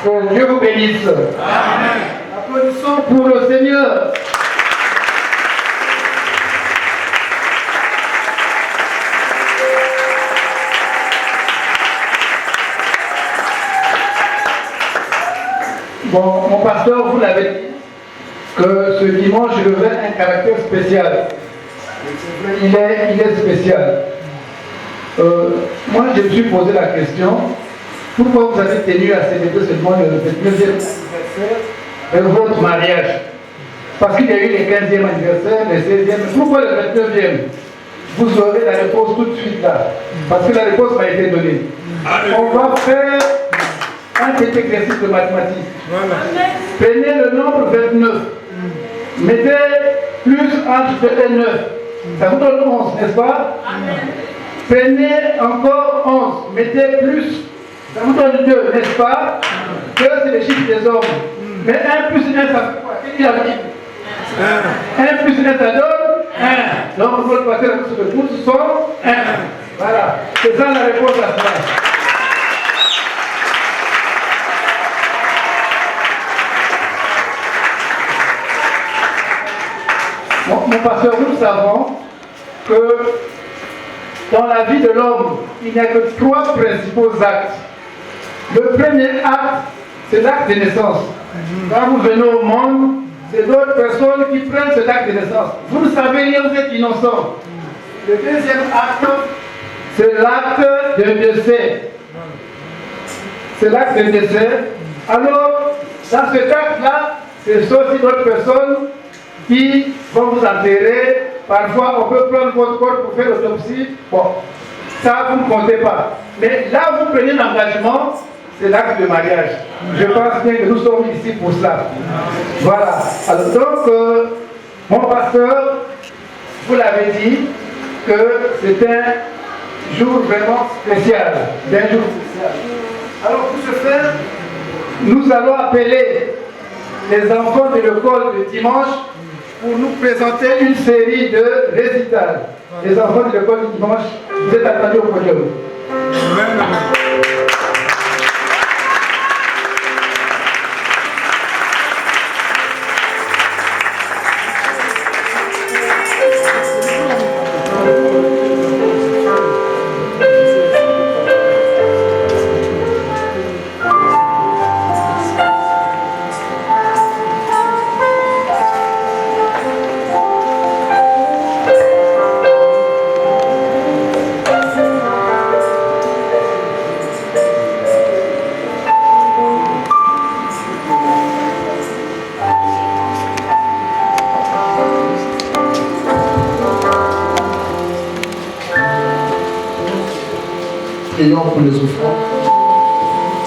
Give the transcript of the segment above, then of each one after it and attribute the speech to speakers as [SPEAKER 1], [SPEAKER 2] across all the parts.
[SPEAKER 1] Que Dieu vous bénisse. Amen. Applaudissons pour le Seigneur. Bon, mon pasteur, vous l'avez dit, que ce dimanche, je revêt un caractère spécial. Il est spécial. Moi, je me suis posé la question, pourquoi vous avez tenu à célébrer seulement le 29e anniversaire de votre mariage? Parce qu'il y a eu les 15e anniversaire, les 16e. Pourquoi le 29e? Vous aurez la réponse tout de suite là. Parce que la réponse m'a été donnée. On va faire un petit exercice de mathématiques. Voilà. Prenez le nombre 29. Mettez plus entre 2 et 9. Ça vous donne 11, n'est-ce pas? Amen. Prenez encore 11. Mettez plus. Ça vous donne 2, n'est-ce pas? 2, c'est le chiffre des hommes. Mais 1 plus 1, ça fait quoi? Qu'est-ce qu'il a dit? 1 plus 1, ça donne 1. Donc, votre passer la course de tous sont 1. Voilà. C'est ça la réponse à cela. Mon pasteur, nous savons que dans la vie de l'homme, il n'y a que 3 principaux actes. Le premier acte, c'est l'acte de naissance. Quand vous venez au monde, c'est d'autres personnes qui prennent cet acte de naissance. Vous ne savez rien, vous êtes innocent. Le deuxième acte, c'est l'acte de décès. C'est l'acte de décès. Alors, dans cet acte-là, c'est aussi d'autres personnes qui vont vous enterrer. Parfois, on peut prendre votre corps pour faire l'autopsie. Bon, ça, vous ne comptez pas. Mais là, vous prenez l'engagement, c'est l'acte de mariage. Je pense bien que nous sommes ici pour cela. Voilà. Alors, donc, mon pasteur, vous l'avez dit, que c'est un jour vraiment spécial. D'un jour spécial. Alors, pour ce faire, nous allons appeler les enfants de l'école de dimanche pour nous présenter une série de récitals. Les enfants de l'école du dimanche, vous êtes attendus au podium.
[SPEAKER 2] Prions pour les offrandes.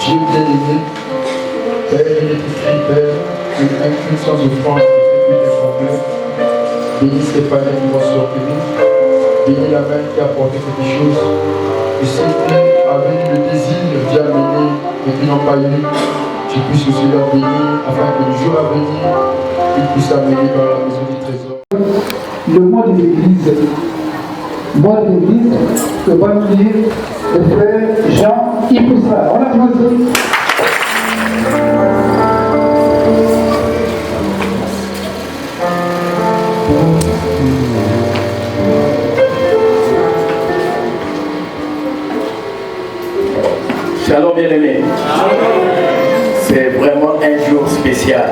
[SPEAKER 2] Dieu bien-aimé, Père bénéfice, Père, une infusion d'offrande qui fait plus d'informer. Bénis Stéphanie qui va sortir. Bénis la main qui a apporté quelque chose. Et si tu as venu le désir d'y amener et qui n'ont pas eu, tu puisses aussi leur bénir afin que le jour à venir, ils puissent amener dans la maison du trésor.
[SPEAKER 1] Le mot de l'église. Mot de l'église que va nous dire le frère Jean Ipoussa. On applaudit.
[SPEAKER 3] Shalom bien-aimé. C'est vraiment un jour spécial.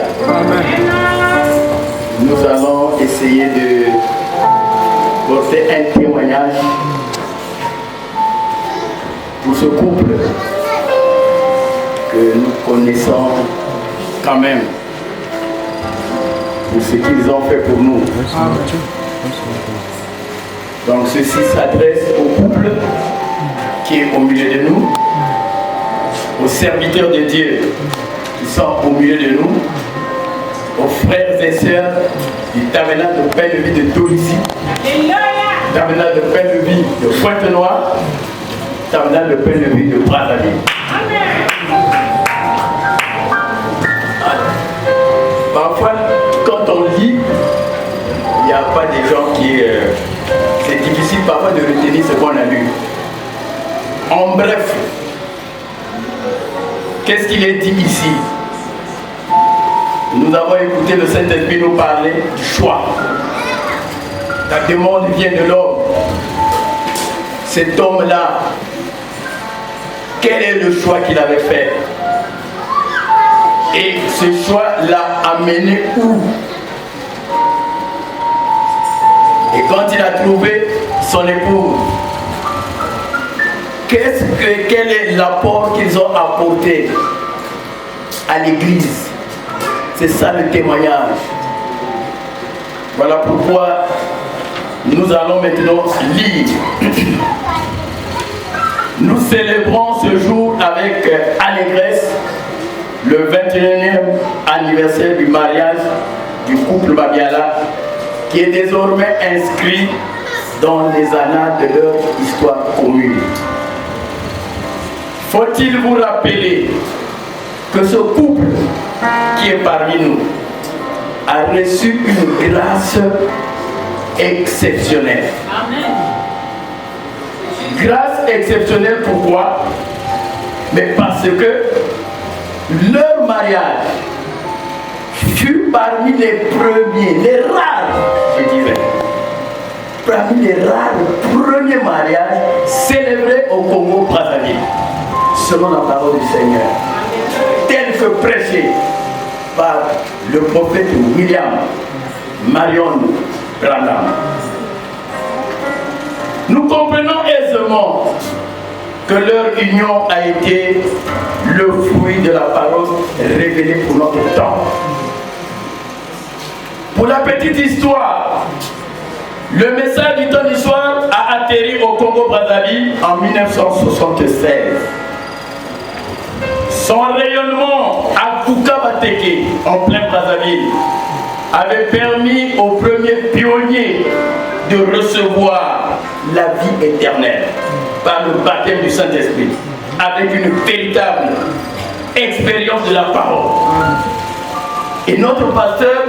[SPEAKER 3] Nous allons essayer de porter un témoignage pour ce couple que nous connaissons quand même, pour ce qu'ils ont fait pour nous. Donc ceci s'adresse au couple qui est au milieu de nous, aux serviteurs de Dieu qui sont au milieu de nous, aux frères et sœurs du tabernacle de paix de vie de Tourissi, tabernacle de paix de vie de Pointe-Noire, tabernacle de paix de vie de Brazzaville. Parfois, quand on lit, il n'y a pas des gens qui... c'est difficile parfois de retenir ce qu'on a lu. En bref, qu'est-ce qu'il est dit ici? Nous avons écouté le Saint-Esprit nous parler du choix. La demande vient de l'homme. Cet homme-là, quel est le choix qu'il avait fait? Et ce choix l'a amené où? Et quand il a trouvé son épouse, quel est l'apport qu'ils ont apporté à l'église? C'est ça le témoignage. Voilà pourquoi nous allons maintenant lire. Nous célébrons ce jour avec allégresse le 21e anniversaire du mariage du couple Mabiala, qui est désormais inscrit dans les annales de leur histoire commune. Faut-il vous rappeler que ce couple qui est parmi nous a reçu une grâce exceptionnelle. Amen. Grâce exceptionnelle, pourquoi? Mais parce que leur mariage fut parmi les premiers, les rares, je dirais, parmi les rares premiers mariages célébrés au Congo-Brazzaville, selon la parole du Seigneur, tel que prêché par le prophète William Marion Branham. Nous comprenons aisément que leur union a été le fruit de la parole révélée pour notre temps. Pour la petite histoire, le message du temps d'histoire a atterri au Congo-Brazzaville en 1976. Son rayonnement à Kukabateke, en plein Brazzaville, avait permis aux premiers pionniers de recevoir la vie éternelle par le baptême du Saint-Esprit, avec une véritable expérience de la parole. Et notre pasteur,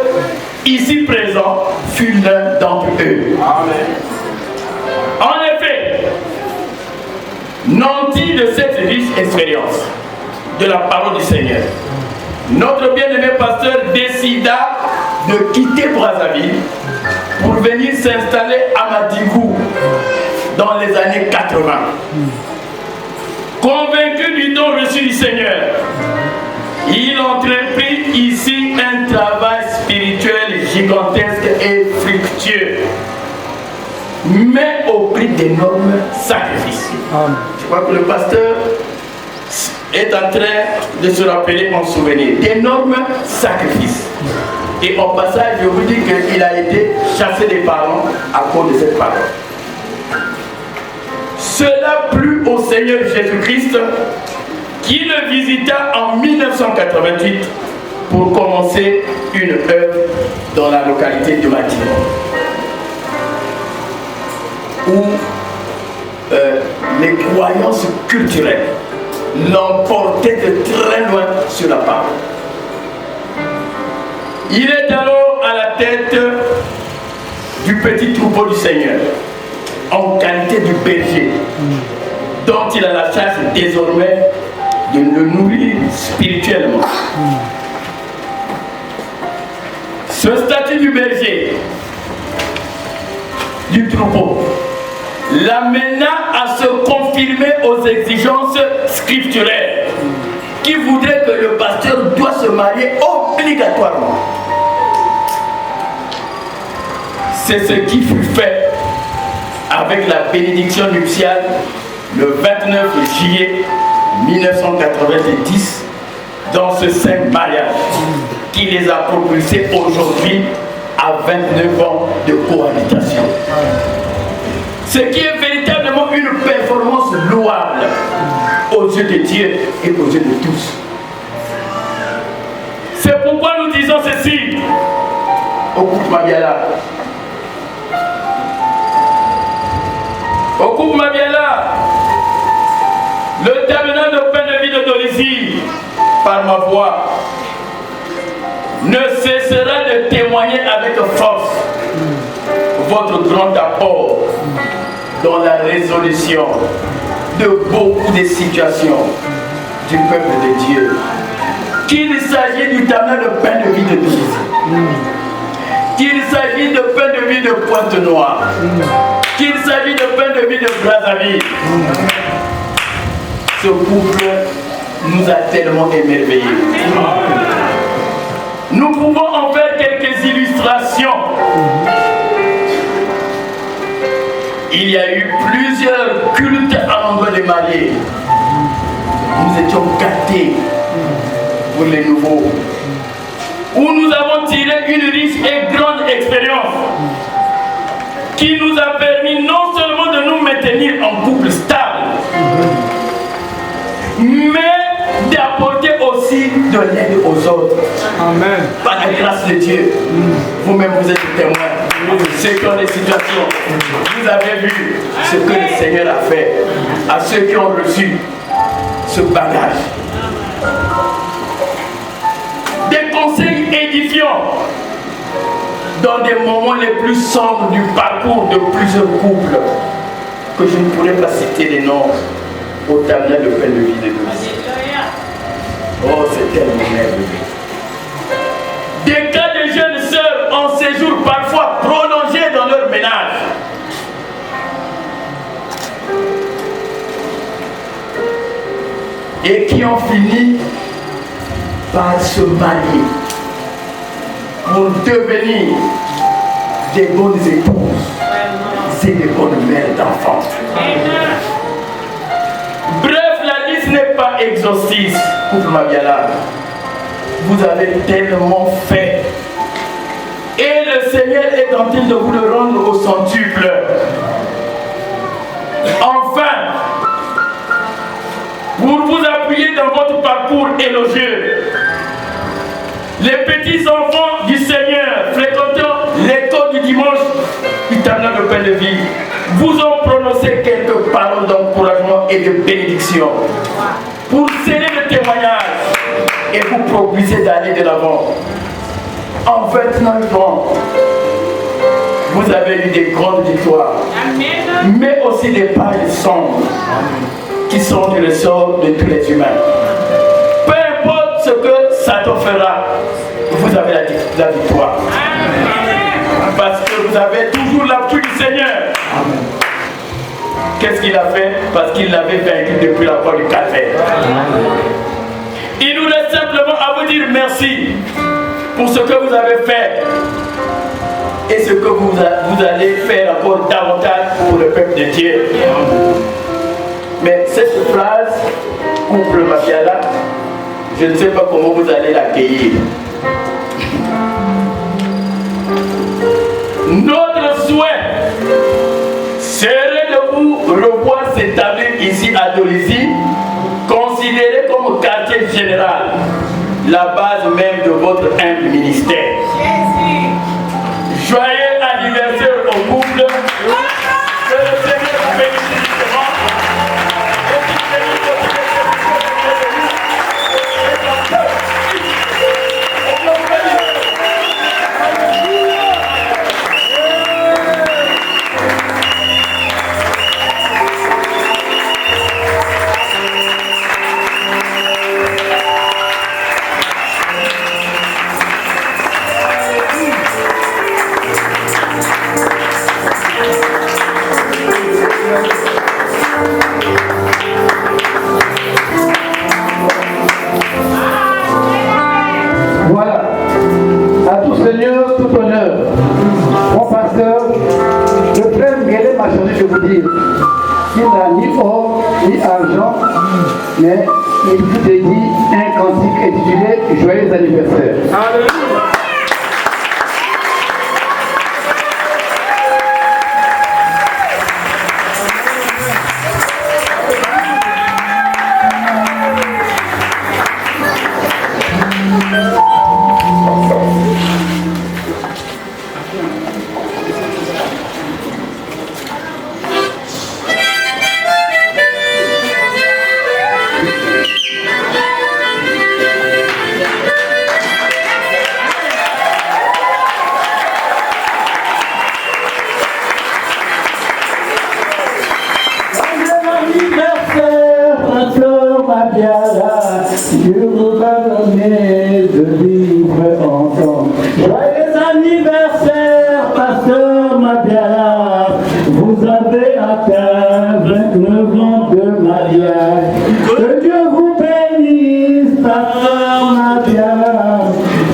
[SPEAKER 3] ici présent, fut l'un d'entre eux. Amen. En effet, nanti de cette riche expérience de la parole du Seigneur, notre bien-aimé pasteur décida de quitter Brazzaville pour venir s'installer à Madiguou dans les années 80. Convaincu du don reçu du Seigneur, il entreprit ici un travail spirituel gigantesque et fructueux, mais au prix d'énormes sacrifices. Je crois que le pasteur est en train de se rappeler en souvenir d'énormes sacrifices. Et au passage, je vous dis qu'il a été chassé des parents à cause de cette parole. Cela plut au Seigneur Jésus-Christ, qui le visita en 1988 pour commencer une œuvre dans la localité de Madiguou, où les croyances culturelles l'emportaient de très loin sur la parole. Il est alors à la tête du petit troupeau du Seigneur, en qualité de berger, dont il a la charge désormais de le nourrir spirituellement. Ce statut du berger, du troupeau, l'amena à se confirmer aux exigences scripturaires qui voudraient que le pasteur doit se marier obligatoirement. C'est ce qui fut fait avec la bénédiction nuptiale le 29 juillet 1990 dans ce saint mariage qui les a propulsés aujourd'hui à 29 ans de cohabitation. Ce qui est véritablement une performance louable aux yeux de Dieu et aux yeux de tous. C'est pourquoi nous disons ceci au couple Mabiala. Au couple Mabiala, le terminal de paix de vie de Dolisie, par ma voix, ne cessera de témoigner avec force votre grand apport dans la résolution de beaucoup de situations du peuple de Dieu. Qu'il s'agit du tabernacle de pain de vie de Dieu. Qu'il s'agit de pain de vie de Pointe-Noire. Qu'il s'agit de pain de vie de Brazzaville. Ce couple nous a tellement émerveillés. Nous pouvons en faire quelques illustrations. Il y a eu plusieurs cultes à l'endroit des mariés. Nous étions gâtés pour les nouveaux, où nous avons tiré une riche et grande expérience qui nous a permis non seulement de nous maintenir en couple stable, mais d'apporter aussi de l'aide aux autres.
[SPEAKER 1] Amen.
[SPEAKER 3] Par la grâce de Dieu, vous-même vous êtes témoins de ce genre de situations. Vous avez vu ce que le Seigneur a fait à ceux qui ont reçu ce bagage. Des conseils édifiants dans des moments les plus sombres du parcours de plusieurs couples que je ne pourrais pas citer les noms au tabernacle de pain de vie de Dieu. Oh, c'est tellement merveilleux. Des cas de jeunes sœurs en séjour parfois prolongé dans leur ménage. Et qui ont fini par se marier pour devenir des bonnes épouses et des bonnes mères d'enfants. Bref, la liste n'est pas exhaustive, couple Mabiala. Vous avez tellement fait. Et le Seigneur est en train de vous le rendre au centuple. Enfin, pour vous appuyer dans votre parcours élogieux, les petits enfants du Seigneur fréquentant l'école du dimanche du tabernacle de pain de vie vous ont prononcé quelques paroles d'encouragement et de bénédiction pour sceller le témoignage et vous propulser d'aller de l'avant. En 29 ans, vous avez eu des grandes victoires, mais aussi des pages sombres qui sont du ressort de tous les humains. Peu importe ce que Satan fera, vous avez la victoire. Parce que vous avez toujours l'appui du Seigneur. Qu'est-ce qu'il a fait? Parce qu'il l'avait vaincu depuis la croix du calvaire. Il nous reste simplement à vous dire merci pour ce que vous avez fait et ce que vous allez faire encore davantage pour le peuple de Dieu. Mais cette phrase, couple Mabiala, je ne sais pas comment vous allez l'accueillir. Notre souhait serait de vous revoir s'établir ici à Dolisie, considéré comme quartier général, la base même de votre humble ministère. Joyeux anniversaire au couple. Que le Seigneur vous bénisse justement.
[SPEAKER 1] Voilà. À tout Seigneur, tout honneur. Mon pasteur, le frère Nguélé m'a chargé de vous dire qu'il n'a ni or ni argent, mais il vous dédie un cantique intitulé Joyeux anniversaire. Alléluia.
[SPEAKER 4] Dieu vous pardonner de vivre ensemble. Joyeux anniversaire, pasteur Mabiala. Vous avez atteint 29 ans de mariage. Que Dieu vous bénisse, pasteur Mabiala.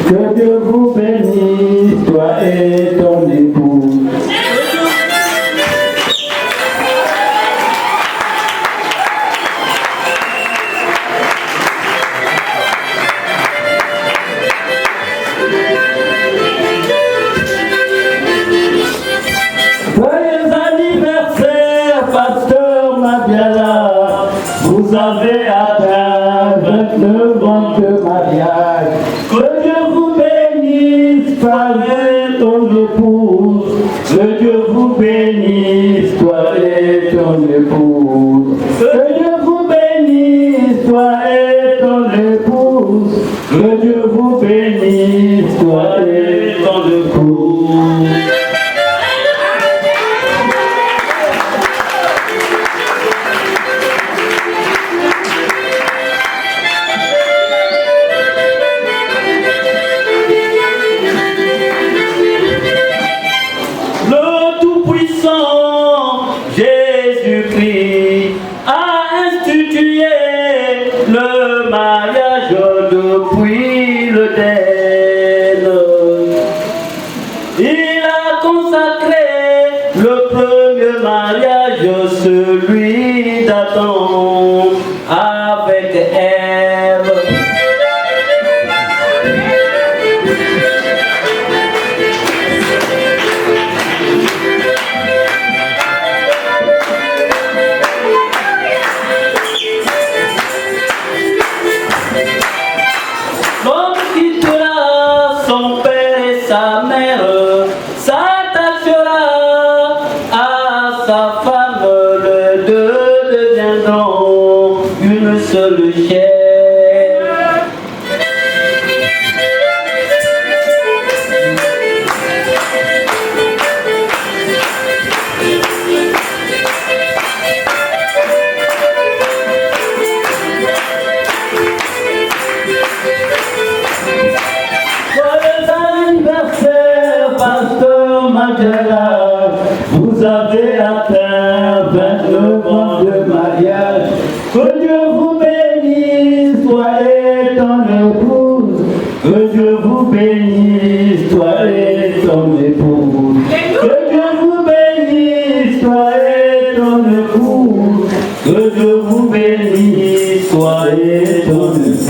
[SPEAKER 4] Que Dieu vous bénisse, toi et ton époux. Vous avez atteint 29 ans de mariage. Que Dieu vous bénisse, toi et ton épouse. Que Dieu vous bénisse, toi et ton épouse. Que Dieu vous bénisse, toi et ton épouse. Que Dieu vous bénisse, toi et ton épouse. Jésus-Christ a institué le mariage depuis l'Éden. Il a consacré le premier mariage, celui d'Adam avec Ève. Sa mère s'attachera à sa femme, les deux deviendront une seule chair. Pasteur Mabiala, vous avez atteint 29 ans de mariage. Que Dieu vous bénisse, toi et ton épouse. Que Dieu vous bénisse, toi et ton épouse. Que Dieu vous bénisse, toi et ton épouse. Que Dieu vous bénisse, toi et ton épouse.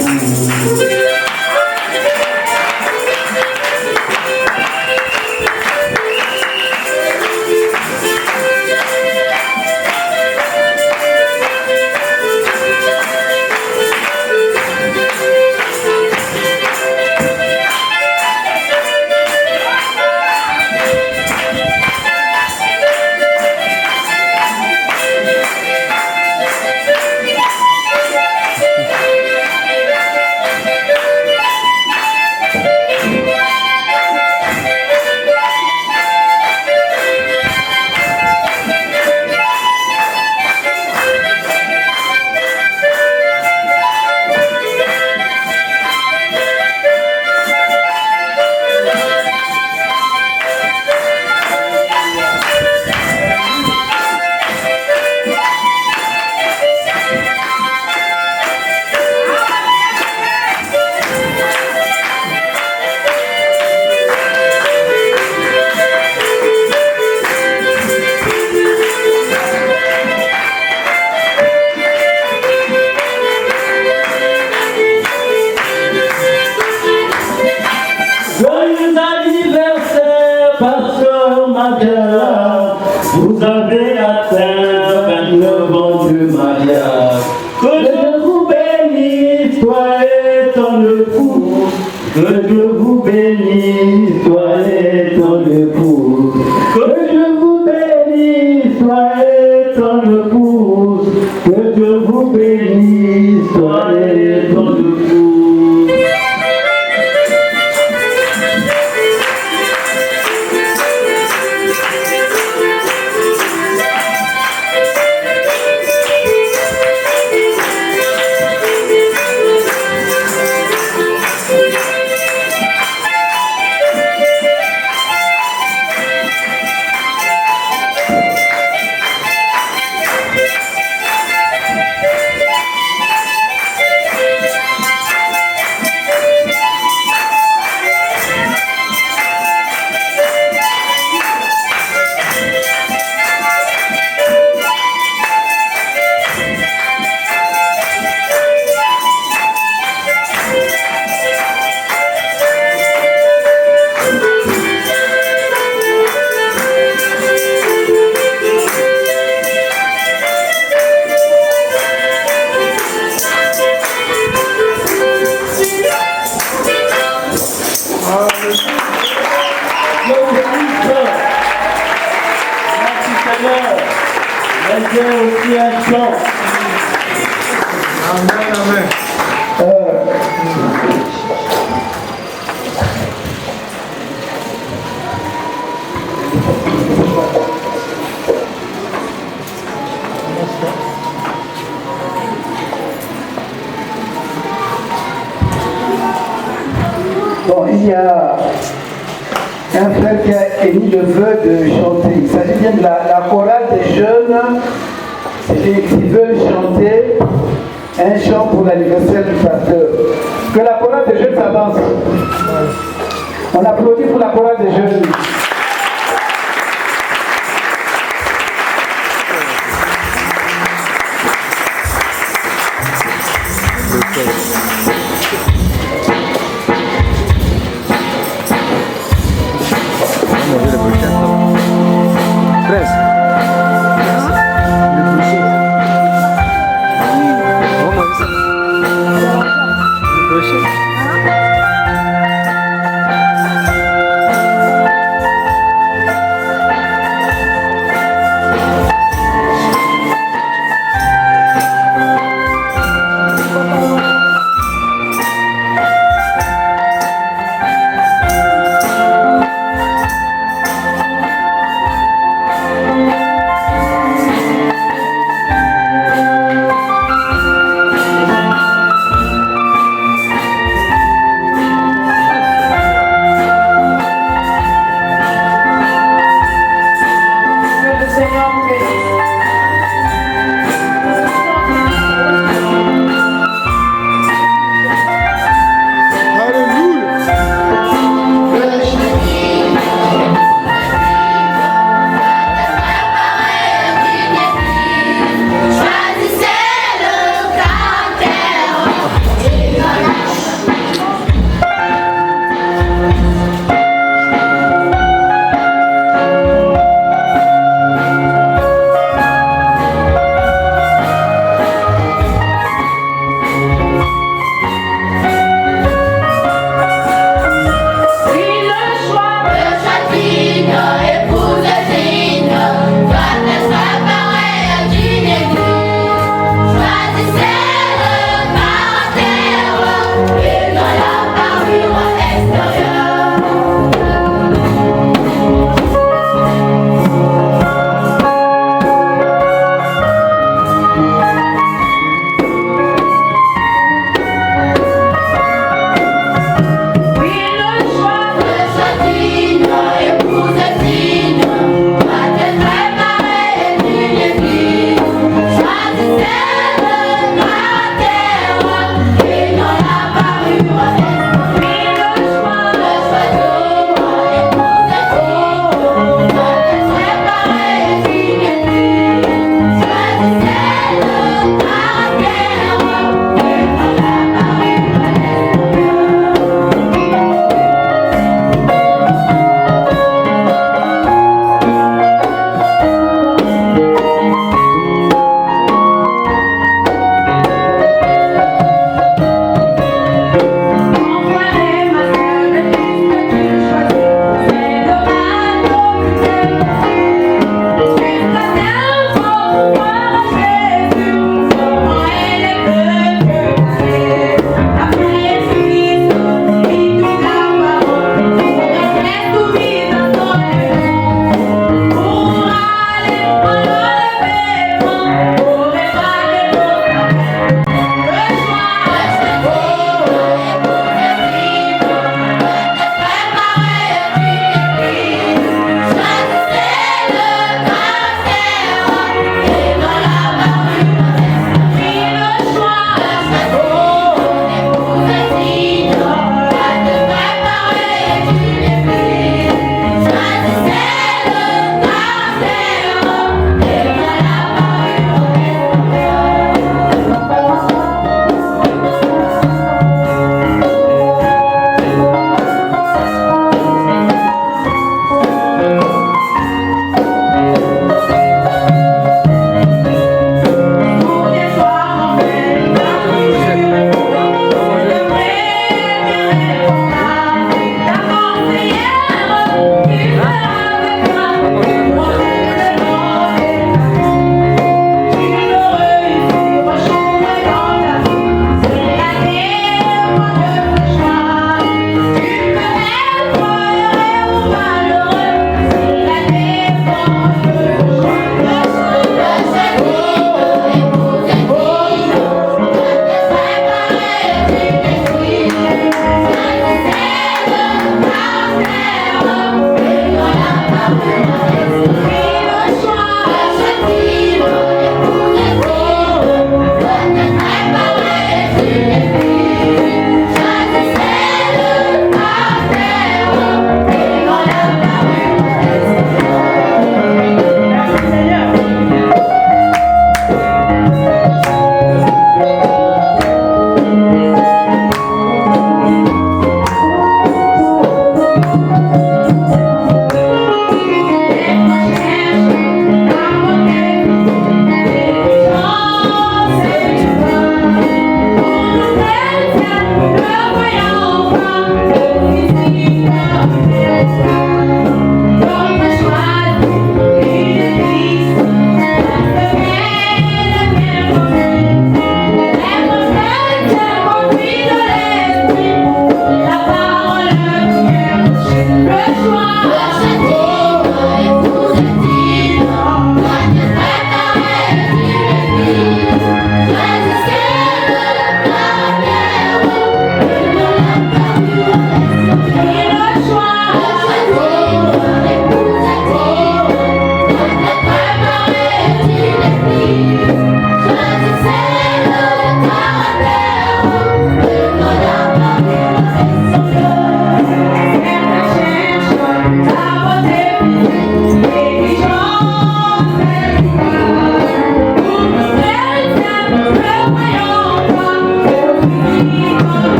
[SPEAKER 4] Pasteur Mabiala, vous avez atteint 29 ans de mariage. Que Dieu vous bénisse, toi et ton époux. Que Dieu vous bénisse, toi et ton époux. Que Dieu vous bénisse, toi et ton époux. Que Dieu vous bénisse, toi et ton époux. faire aussi un chant.
[SPEAKER 1] Amen, amen.
[SPEAKER 5] Bon, il y a un frère qui a émis le vœu de chanter. Il s'agit bien de la chorale des jeunes qui veulent chanter un chant pour l'anniversaire du pasteur. Que la chorale des jeunes s'avance. On applaudit pour la chorale des jeunes.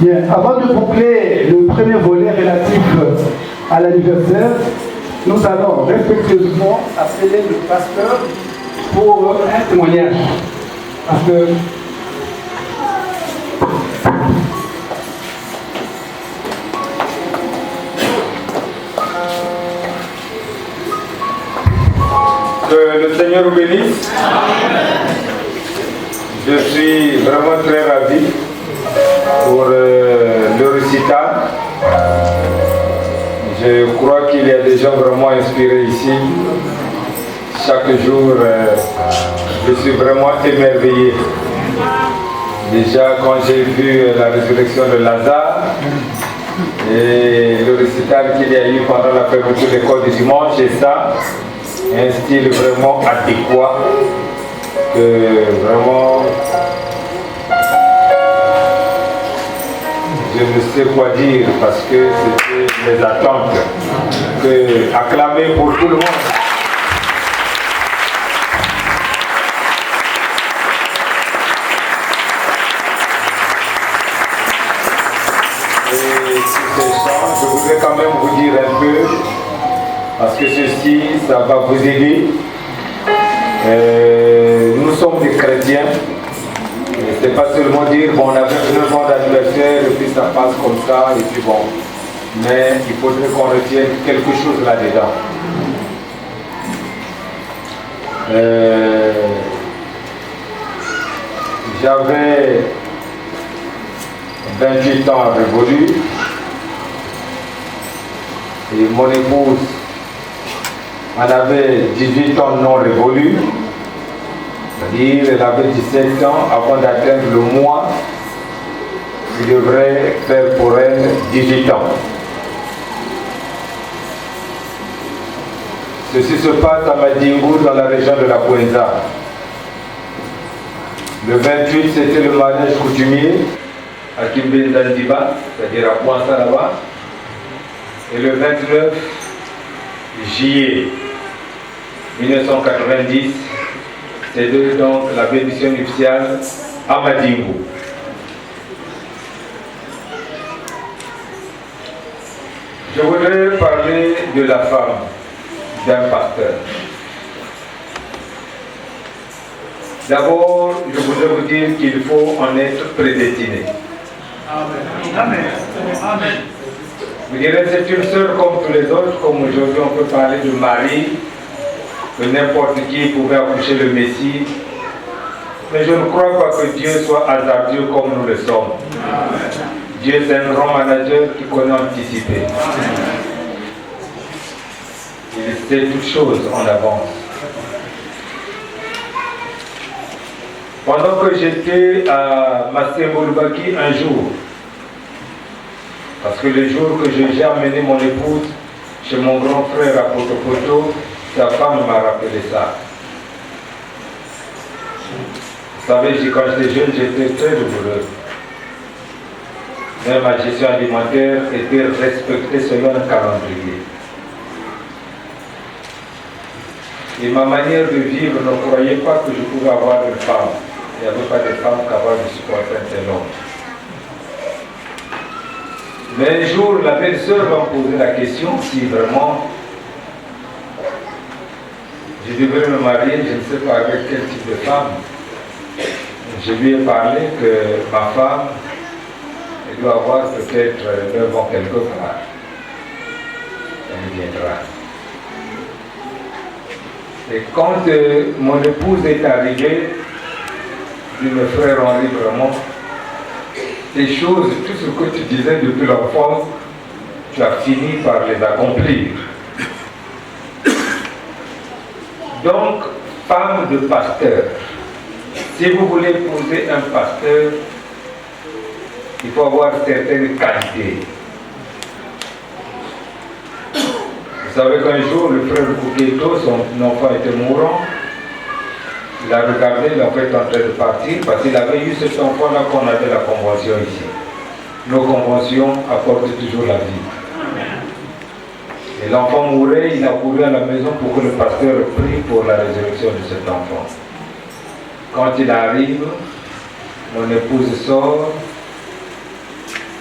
[SPEAKER 5] Bien, avant de boucler le premier volet relatif à l'anniversaire, nous allons respectueusement appeler le pasteur pour un témoignage. Parce que
[SPEAKER 6] que le Seigneur vous bénisse. Je suis vraiment très ravi pour le récital. Je crois qu'il y a des gens vraiment inspirés ici. Chaque jour, je suis vraiment émerveillé. Déjà, quand j'ai vu la résurrection de Lazare et le récital qu'il y a eu pendant la fermeture de l'école du dimanche, et ça, un style vraiment adéquat, que vraiment je ne sais quoi dire parce que c'était les attentes que acclamer pour tout le monde. Et sur ces chants, je voudrais quand même vous dire un peu, parce que ceci, ça va vous aider. Nous sommes des chrétiens. C'est pas seulement dire, bon, on a 29 ans d'anniversaire et puis ça passe comme ça, et puis bon. Mais il faudrait qu'on retienne quelque chose là-dedans. J'avais 28 ans révolus et mon épouse en avait 18 ans non révolus. C'est-à-dire elle avait 17 ans avant d'atteindre le mois qui devrait faire pour elle 18 ans. Ceci se passe à Madingu dans la région de la Kwenza. Le 28 c'était le mariage coutumier à Kimbe Zanzibar, c'est-à-dire à Kwanza là-bas. Et le 29 juillet 1990, c'est donc la bénédiction nuptiale à Madingu. Je voudrais parler de la femme d'un pasteur. D'abord, je voudrais vous dire qu'il faut en être prédestiné.
[SPEAKER 1] Amen. Amen.
[SPEAKER 6] Vous direz, c'est une sœur comme tous les autres, comme aujourd'hui on peut parler de Marie, que n'importe qui pouvait accoucher le Messie. Mais je ne crois pas que Dieu soit hasardeux comme nous le sommes. Dieu, c'est un grand manager qui connaît anticiper. Il sait toutes choses en avance. Pendant que j'étais à Massembolbaki un jour, parce que le jour que j'ai amené mon épouse chez mon grand frère à Potopoto, sa femme m'a rappelé ça. Vous savez, quand j'étais jeune, j'étais très rigoureux. Mais ma gestion alimentaire était respectée selon un calendrier. Et ma manière de vivre ne croyait pas que je pouvais avoir une femme. Il n'y avait pas de femme capable de supporter un tel homme. Mais un jour, la belle-sœur m'a posé la question si vraiment je devrais me marier, je ne sais pas avec quel type de femme. Je lui ai parlé que ma femme, elle doit avoir peut-être 9 ans quelque part. Elle viendra. Et quand mon épouse est arrivée, dit mon frère Henri, vraiment, ces choses, tout ce que tu disais depuis l'enfance, tu as fini par les accomplir. Donc, femme de pasteur, si vous voulez épouser un pasteur, il faut avoir certaines qualités. Vous savez qu'un jour, le frère Kouketo, son enfant était mourant. Il a regardé, il a fait en train de partir parce qu'il avait eu cet enfant-là qu'on avait la convention ici. Nos conventions apportent toujours la vie. Et l'enfant mourait, il a couru à la maison pour que le pasteur prie pour la résurrection de cet enfant. Quand il arrive, mon épouse sort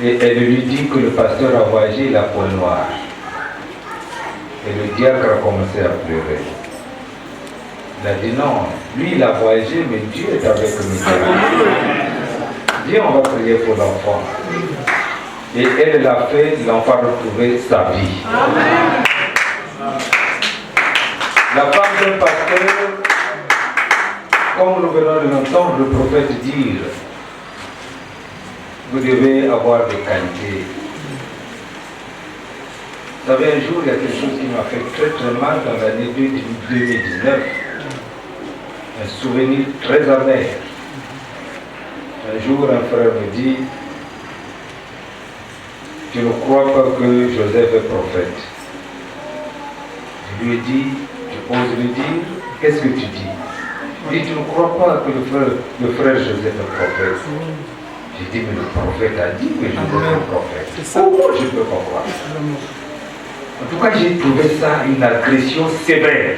[SPEAKER 6] et elle lui dit que le pasteur a voyagé la peau noire. Et le diacre a commencé à pleurer. Il a dit non, lui il a voyagé, mais Dieu est avec nous. Dieu, on va prier pour l'enfant. Et elle l'a fait, l'enfant a retrouvé sa vie. Amen. La femme d'un pasteur, comme nous venons de l'entendre le prophète dire, vous devez avoir des qualités. Vous savez, un jour, il y a quelque chose qui m'a fait très très mal dans l'année 2019. Un souvenir très amer. Un jour, un frère me dit, je ne crois pas que Joseph est prophète. Je lui ai dit, je ose lui dire, qu'est-ce que tu dis? Il dit, tu ne crois pas que le frère Joseph est prophète? J'ai dit, mais le prophète a dit que Joseph est prophète. Comment je peux pas croire? En tout cas, j'ai trouvé ça une agression sévère.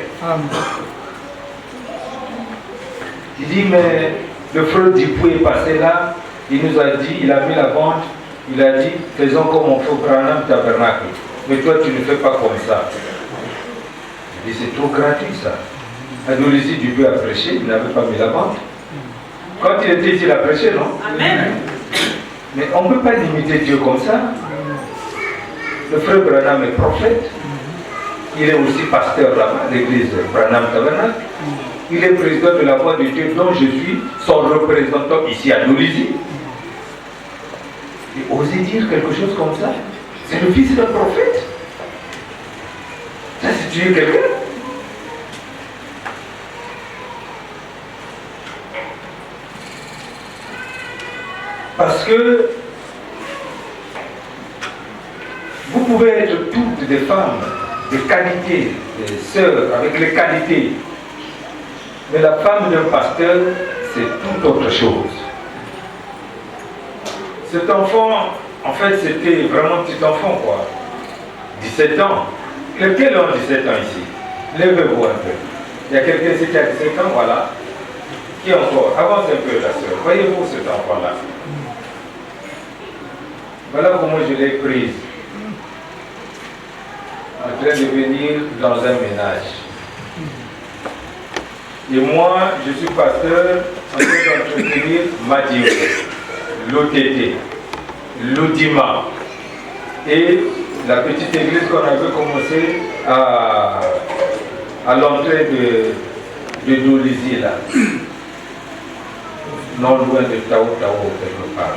[SPEAKER 6] Il dit, mais le frère Dipou est passé là, il nous a dit, il a mis la bande, il a dit, faisons comme on fait au Branham Tabernacle. Mais toi, tu ne fais pas comme ça. Je dis, c'est trop gratuit ça. Adolescent Dupé a prêché, il n'avait pas mis la bande. Quand il était ici, il a prêché, non? Amen. Mais on ne peut pas limiter Dieu comme ça. Le frère Branham est prophète. Il est aussi pasteur là-bas, l'église Branham Tabernacle. Il est président de la voix de Dieu dont je suis son représentant ici à Noulizy. Et oser dire quelque chose comme ça, c'est le fils d'un prophète. Ça, c'est tuer quelqu'un. Parce que vous pouvez être toutes des femmes, des qualités, des sœurs avec les qualités. Mais la femme d'un pasteur, c'est tout autre chose. Cet enfant, en fait, c'était vraiment un petit enfant, quoi. 17 ans. Quel ont 17 ans ici? Levez-vous un peu. Il y a quelqu'un ici qui a 17 ans, voilà. Qui encore? Avance un peu, la sœur. Voyez-vous cet enfant-là? Voilà comment je l'ai prise. En train de venir dans un ménage. Et moi, je suis pasteur en train d'entretenir Madingo, l'OTT, l'Odima et la petite église qu'on avait commencé à l'entrée de Dolisie là. Non loin de Tao quelque part.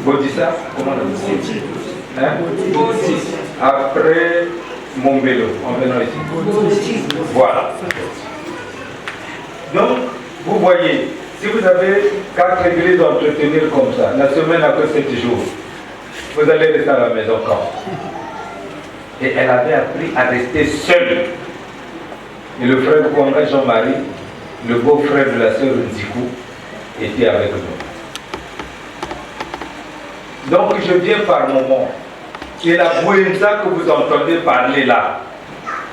[SPEAKER 6] Bodissa, comment on dit ça? Après Montbello, en venant ici. Voilà. Donc, vous voyez, si vous avez 4 églises à entretenir comme ça, la semaine après 7 jours, vous allez rester à la maison quand? Et elle avait appris à rester seule. Et le frère Kouanga Jean-Marie, le beau-frère de la sœur Nzikou, était avec nous. Donc je viens par moment. Et la Bouenza que vous entendez parler là,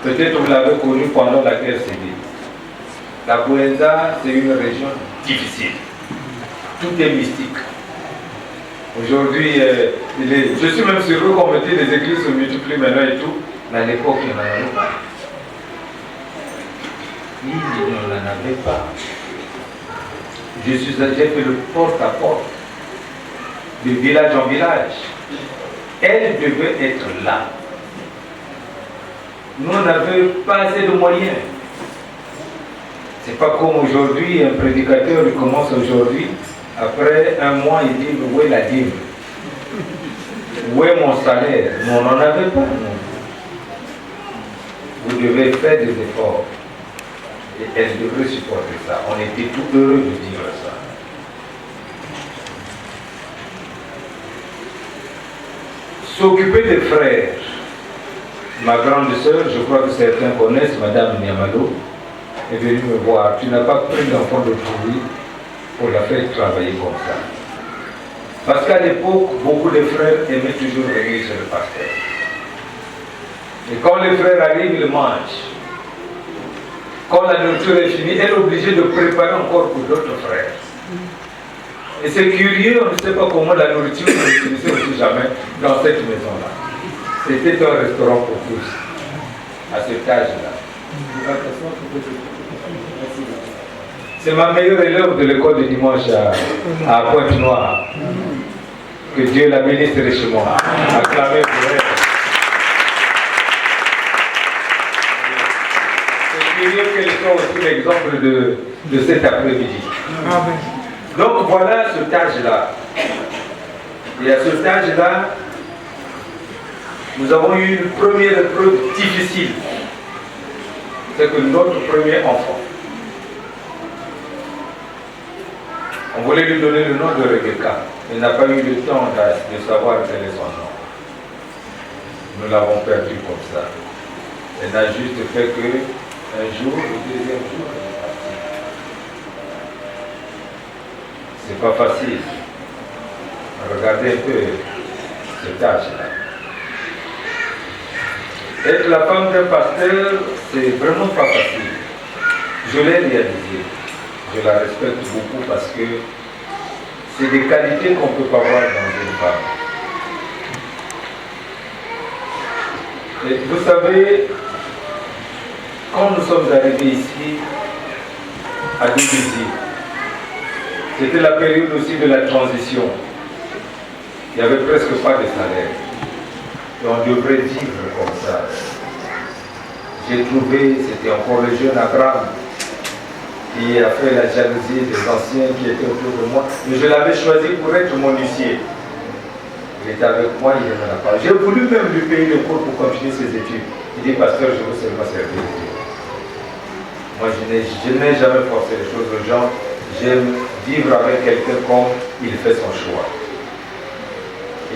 [SPEAKER 6] peut-être vous l'avez connue pendant la guerre civile. La Bouenza, c'est une région difficile. Tout est mystique. Aujourd'hui, je suis même sûr qu'on me dit les églises se multiplient maintenant et tout, mais à l'époque, il n'y en avait pas. Il n'en avait pas. J'ai fait le porte-à-porte, de village en village. Elle devait être là. Nous, on n'avait pas assez de moyens. C'est pas comme aujourd'hui, un prédicateur il commence aujourd'hui, après un mois, il dit où est la dîme? Où est mon salaire? Nous, on n'en avait pas. Non. Vous devez faire des efforts. Et elle devrait supporter ça. On était tout heureux de dire ça. S'occuper des frères. Ma grande sœur, je crois que certains connaissent, Madame Niamalo, est venue me voir. Tu n'as pas pris l'enfant d'autrui pour la faire travailler comme ça. Parce qu'à l'époque, beaucoup de frères aimaient toujours venir chez le pasteur. Et quand les frères arrivent, ils mangent. Quand la nourriture est finie, elle est obligée de préparer encore pour d'autres frères. Et c'est curieux, on ne sait pas comment la nourriture ne finissait aussi jamais dans cette maison-là. C'était un restaurant pour tous, à cet âge-là. C'est ma meilleure élève de l'école de dimanche à Pointe-Noire. Que Dieu la bénisse richement. Acclamez pour elle. C'est curieux qu'elle soit aussi l'exemple de cet après-midi. Donc voilà ce âge-là. Et à ce âge-là, nous avons eu une première épreuve difficile. C'est que notre premier enfant, on voulait lui donner le nom de Rebecca. Il n'a pas eu le temps de savoir quel est son nom. Nous l'avons perdu comme ça. Elle n'a juste fait que un jour, le deuxième jour, elle est partie. C'est pas facile. Regardez un peu cet âge-là. Être la femme d'un pasteur, c'est vraiment pas facile. Je l'ai réalisé. Je la respecte beaucoup parce que c'est des qualités qu'on ne peut pas voir dans une femme. Et vous savez, quand nous sommes arrivés ici, à Dolisie, c'était la période aussi de la transition. Il n'y avait presque pas de salaire. Et on devrait vivre comme ça. J'ai trouvé, c'était encore le jeune Abraham qui a fait la jalousie des anciens qui étaient autour de moi. Mais je l'avais choisi pour être mon huissier. Il était avec moi, il ne m'en a pas. J'ai voulu même lui payer le cours pour continuer ses études. Il dit, pasteur, je veux seulement servir Dieu. Moi, je n'ai jamais forcé les choses aux gens. J'aime vivre avec quelqu'un comme il fait son choix.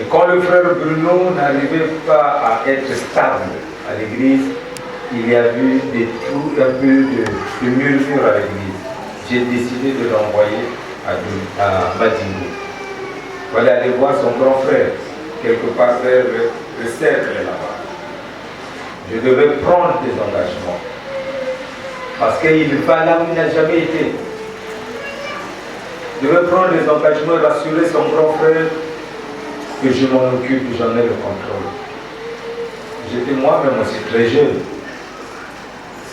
[SPEAKER 6] Et quand le frère Bruno n'arrivait pas à être stable à l'église, il y a eu des trous, un peu de murmure à l'église. J'ai décidé de l'envoyer à Madingo. Il fallait aller voir son grand frère, quelque part vers le cercle là-bas. Je devais prendre des engagements. Parce qu'il va là où il n'a jamais été. Je devais prendre des engagements, rassurer son grand frère que je m'en occupe, j'en ai le contrôle. J'étais moi-même aussi très jeune.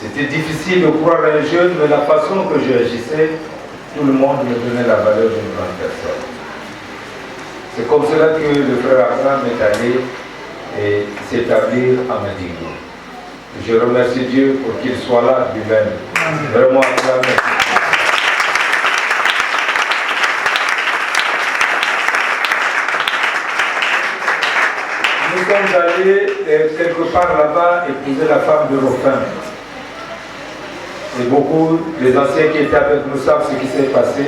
[SPEAKER 6] C'était difficile de croire un jeune, mais la façon que j'agissais, tout le monde me donnait la valeur d'une grande personne. C'est comme cela que le frère Abraham est allé et s'établir à Madingo. Je remercie Dieu pour qu'il soit là lui-même. Vraiment, acclamé. Nous sommes allés quelque part là-bas épouser la femme de Rofin. Et beaucoup des anciens qui étaient avec nous savent ce qui s'est passé.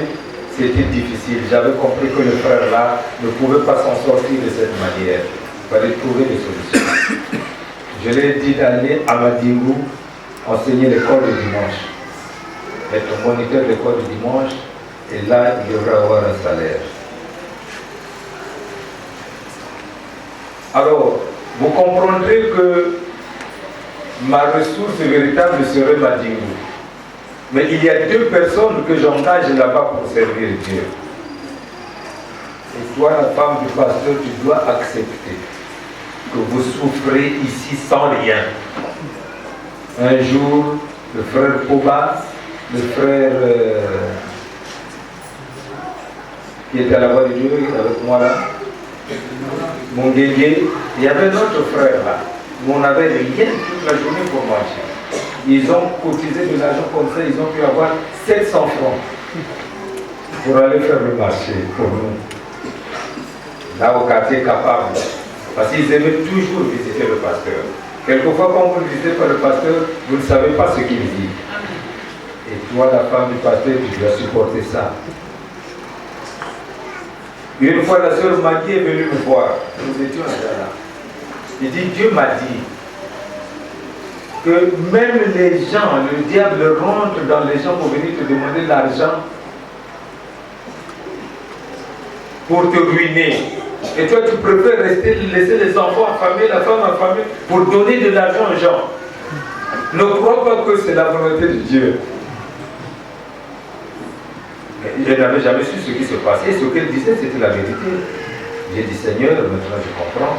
[SPEAKER 6] C'était difficile. J'avais compris que le frère là ne pouvait pas s'en sortir de cette manière. Il fallait trouver des solutions. Je lui ai dit d'aller à Madingo enseigner l'école du dimanche. Être moniteur de l'école du dimanche. Et là, il devrait avoir un salaire. Alors, vous comprendrez que ma ressource véritable serait Madingo. Mais il y a deux personnes que j'engage là-bas pour servir Dieu. Et toi, la femme du pasteur, tu dois accepter que vous souffrez ici sans rien. Un jour, le frère Poba, le frère qui était à la voix de Dieu avec moi là, mon guégué, il y avait notre frère là, mais on n'avait rien toute la journée pour manger. Ils ont cotisé de l'argent comme ça, ils ont pu avoir 700 francs pour aller faire le marché pour nous. Là au quartier capable. Parce qu'ils aimaient toujours visiter le pasteur. Quelquefois quand vous ne visitez pas le pasteur, vous ne savez pas ce qu'il dit. Et toi, la femme du pasteur, tu dois supporter ça. Une fois, la sœur Maggie est venue me voir. Nous étions là. Il dit, Dieu m'a dit que même les gens, le diable rentre dans les gens pour venir te demander de l'argent pour te ruiner. Et toi, tu préfères rester, laisser les enfants affamés, la femme affamée, pour donner de l'argent aux gens. Ne crois pas que c'est la volonté de Dieu. Je n'avais jamais su ce qui se passait. Ce qu'elle disait, c'était la vérité. J'ai dit, Seigneur, maintenant je comprends.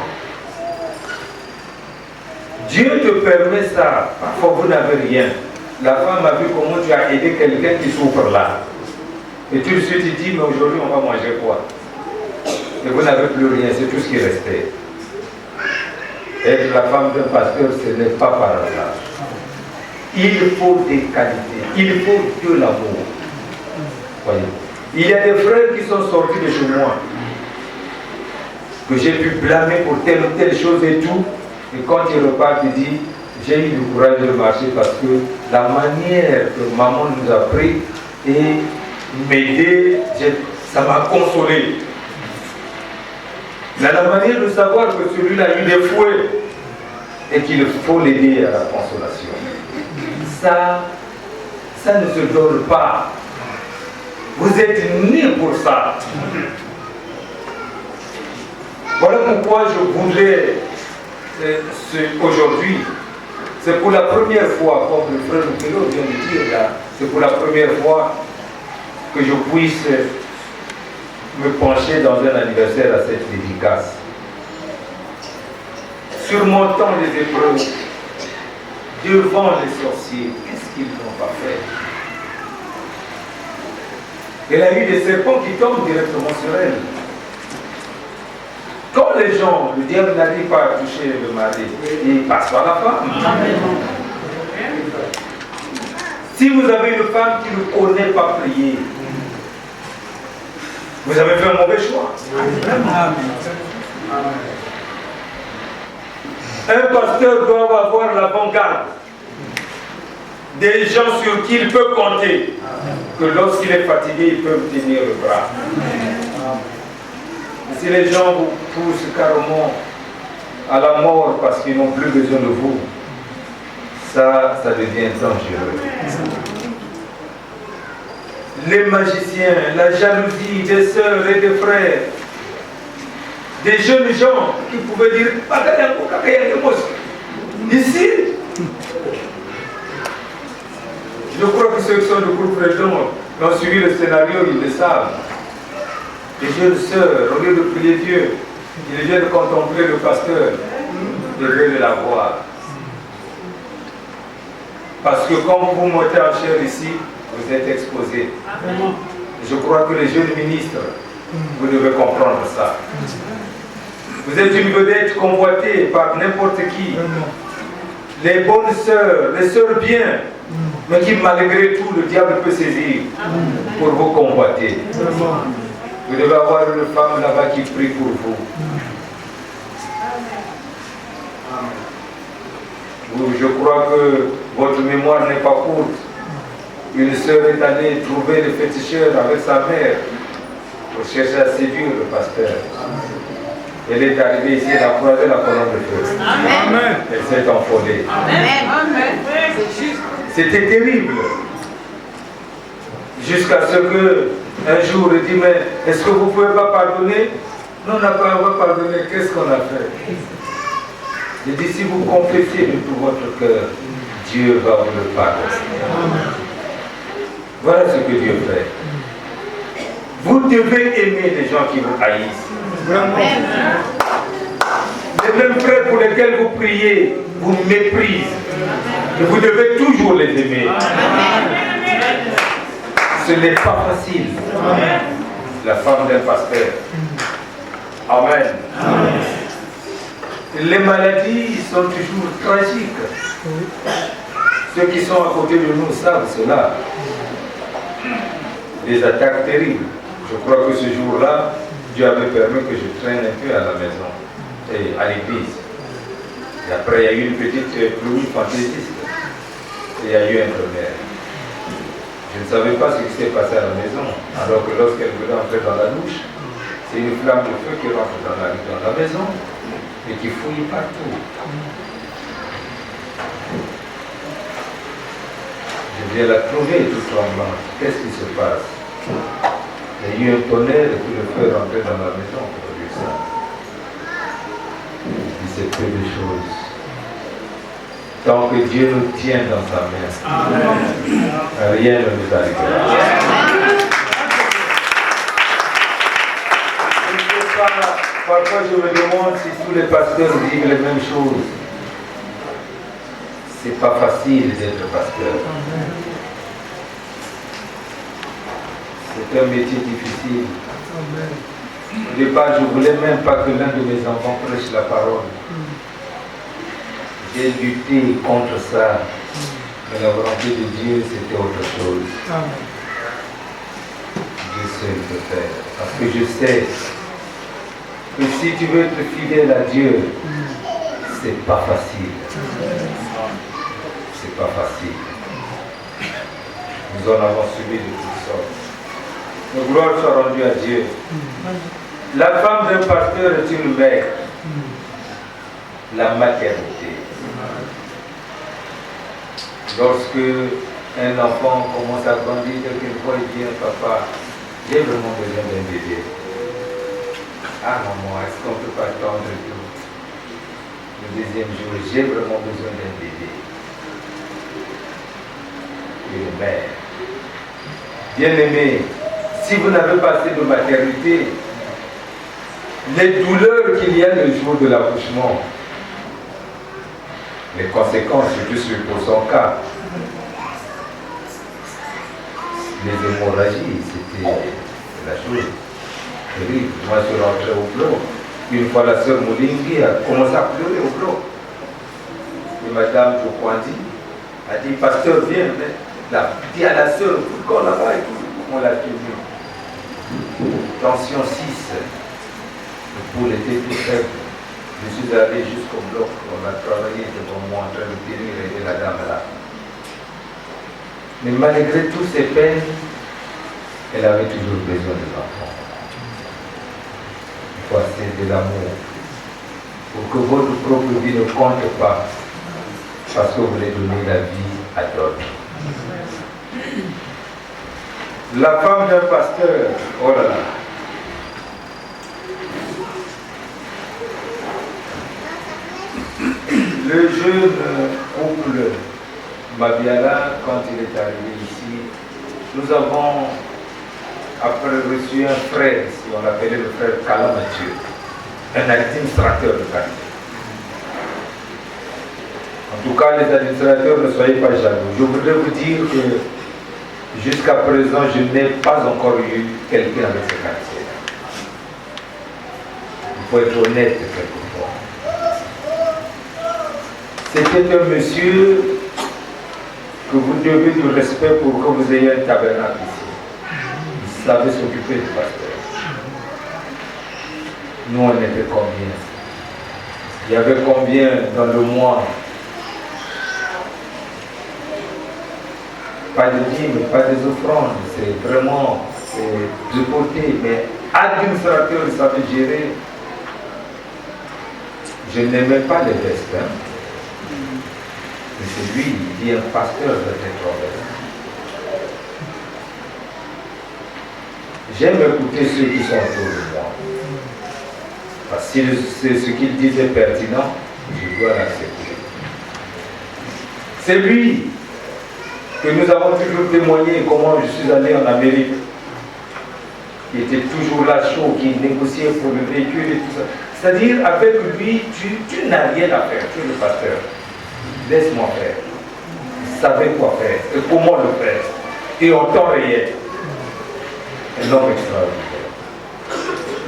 [SPEAKER 6] Dieu te permet ça. Parfois, vous n'avez rien. La femme a vu comment tu as aidé quelqu'un qui souffre là. Et tout de suite, il dit, mais aujourd'hui, on va manger quoi? Et vous n'avez plus rien, c'est tout ce qui restait. Être la femme d'un pasteur, ce n'est pas par hasard. Il faut des qualités. Il faut de l'amour. Voyez. Il y a des frères qui sont sortis de chez moi, que j'ai pu blâmer pour telle ou telle chose et tout. Et quand ils repartent, ils disent, j'ai eu le courage de marcher parce que la manière que maman nous a pris et m'aider, ça m'a consolé. Mais la manière de savoir que celui-là a eu des fouets et qu'il faut l'aider à la consolation. Ça ne se donne pas. Vous êtes nés pour ça. Voilà pourquoi je voulais aujourd'hui, c'est pour la première fois, comme le frère Lupelo vient de dire là, c'est pour la première fois que je puisse me pencher dans un anniversaire à cette dédicace. Surmontant les épreuves, devant les sorciers, qu'est-ce qu'ils n'ont pas fait? Elle a eu des serpents qui tombent directement sur elle. Quand les gens, le diable n'arrive pas à toucher le mari, il passe par la femme. Amen. Si vous avez une femme qui ne connaît pas prier, vous avez fait un mauvais choix. Amen. Un pasteur doit avoir l'avant-garde. Des gens sur qui il peut compter. Que lorsqu'il est fatigué, il peut tenir le bras. Si les gens vous poussent carrément à la mort parce qu'ils n'ont plus besoin de vous, ça devient dangereux. Les magiciens, la jalousie des sœurs et des frères, des jeunes gens qui pouvaient dire ici, je crois que ceux qui sont du groupe Région ont suivi le scénario, ils le savent. Les jeunes sœurs, au lieu de prier Dieu, ils viennent contempler le pasteur et veulent la voir. Parce que quand vous montez en chair ici, vous êtes exposé. Je crois que les jeunes ministres, vous devez comprendre ça. Vous êtes une vedette convoitée par n'importe qui. Les bonnes sœurs, les sœurs bien, mais qui malgré tout le diable peut saisir pour vous convoiter. Vous devez avoir une femme là-bas qui prie pour vous. Je crois que votre mémoire n'est pas courte. Une sœur est allée trouver le féticheur avec sa mère pour chercher à séduire le pasteur. Elle est arrivée ici, elle a croisé la colonne de feu. Amen. Elle s'est enfolée. C'était terrible. Jusqu'à ce que un jour il dit, mais est-ce que vous ne pouvez pas pardonner? Non, on n'a pas pardonné. Qu'est-ce qu'on a fait? Il dit, si vous confessez de tout votre cœur, Dieu va vous le pardonner. Voilà ce que Dieu fait. Vous devez aimer les gens qui vous haïssent. Les mêmes frères pour lesquels vous priez vous méprisent. Et vous devez toujours les aimer. Ce n'est pas facile. La femme d'un pasteur. Amen. Les maladies sont toujours tragiques. Ceux qui sont à côté de nous savent cela. Des attaques terribles. Je crois que ce jour-là, Dieu avait permis que je traîne un peu à la maison et à l'église. Et après, il y a eu une petite pluie fantaisiste. Et il y a eu un tonnerre. Je ne savais pas ce qui s'est passé à la maison. Alors que lorsqu'elle voulait entrer dans la douche, c'est une flamme de feu qui rentre dans la maison et qui fouille partout. Je viens la trouver toute tremblante. Qu'est-ce qui se passe? Il y a eu un tonnerre et puis le feu est rentré dans la maison pour dire ça. C'est peu de choses. Tant que Dieu nous tient dans sa main, rien ne nous arrivera. Parfois je me demande si tous les pasteurs vivent les mêmes choses. C'est pas facile d'être pasteur. C'est un métier difficile. Au départ, je ne voulais même pas que l'un de mes enfants prêche la parole. J'ai lutté contre ça. Mais la volonté de Dieu, c'était autre chose. Dieu seul peut faire. Parce que je sais que si tu veux être fidèle à Dieu, c'est pas facile. C'est pas facile. Nous en avons subi de toutes sortes. Que gloire soit rendue à Dieu. La femme d'un pasteur est une mère. La maternité. Lorsque un enfant commence à grandir, quelquefois il dit, papa, j'ai vraiment besoin d'un bébé. Ah maman, est-ce qu'on ne peut pas attendre tout? Le deuxième jour, j'ai vraiment besoin d'un bébé. Une mère. Bien-aimé, si vous n'avez pas assez de maternité, les douleurs qu'il y a le jour de l'accouchement, les conséquences, surtout pour son cas, les hémorragies, c'était la chose terrible. Moi, je suis rentré au bloc. Une fois, la sœur Moulingi a commencé à pleurer au bloc. Et madame Jokwandi a dit, pasteur, viens, dit à la sœur, pourquoi là-bas et tout. On l'a tenu. Tension 6. Le pouls était tout faible. Je suis allé jusqu'au bloc. On a travaillé devant moi en train de guérir et la dame là. Mais malgré toutes ces peines, elle avait toujours besoin de l'enfant. Il faut assez de l'amour. Pour que votre propre vie ne compte pas. Parce que vous voulez donner la vie à d'autres. La femme d'un pasteur, oh là là. Le jeune couple Mabiala, quand il est arrivé ici, nous avons après reçu un frère, si on l'appelait le frère Kalamathieu, un administrateur de quartier. En tout cas, les administrateurs, ne soyez pas jaloux. Je voudrais vous dire que jusqu'à présent, je n'ai pas encore eu quelqu'un avec ce quartier-là. Il faut être honnête quelquefois. C'était un monsieur que vous devez du respect pour que vous ayez un tabernacle ici. Il savait s'occuper du pasteur. Nous, on était combien? Il y avait combien dans le mois? Pas de dîmes, pas des offrandes, c'est vraiment tripoté, mais administrateur, il savait gérer. Je n'aimais pas les vestes. Hein. Mais c'est lui, il dit un pasteur de être. J'aime écouter ceux qui sont autour de moi. Parce que si ce qu'il dit est pertinent, je dois l'accepter. C'est lui que nous avons toujours témoigné comment je suis allé en Amérique. Il était toujours là chaud, qui négociait pour le véhicule et tout ça. C'est-à-dire, avec lui, tu n'as rien à faire, tu es le pasteur. Laisse-moi faire. Il savait quoi faire et comment le faire. Et en temps réel. Un homme extraordinaire.